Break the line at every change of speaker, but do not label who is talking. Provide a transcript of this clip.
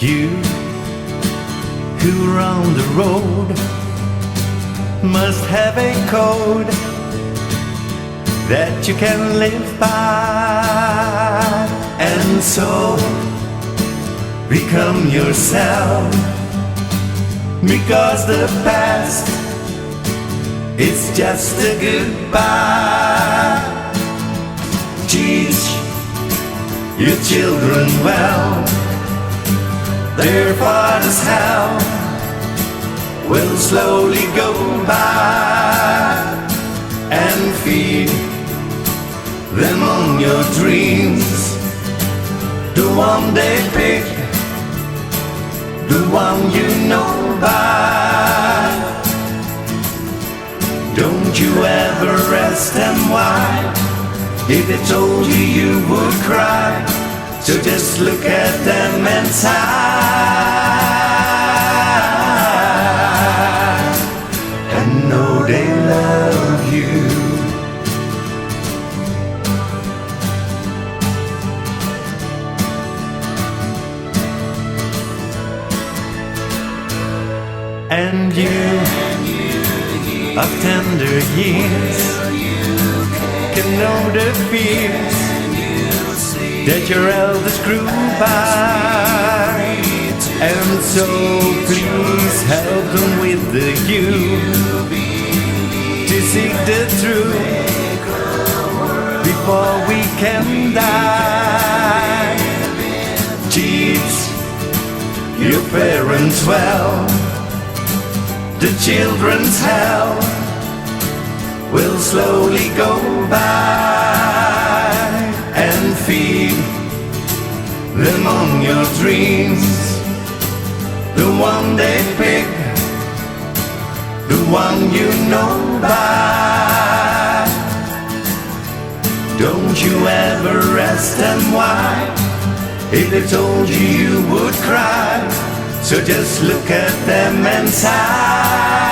You who run the road must have a code that you can live by, and so become yourself, because the past is just a goodbye. Teach your children well, their father's hell will slowly go by, and feed them on your dreams, the one they pick, the one you know by. Don't you ever ask them why, if they told you you would cry. So just look at them and sigh, and know they love you. And you, of tender years, can know the fears that your elders grew by, and so please help them with the youth to seek the truth before we can die. Teach your parents well, the children's hell will slowly go by, and feed them on your dreams, the one they pick, the one you know by. Don't you ever ask them why, if they told you you would cry. So just look at them and sigh.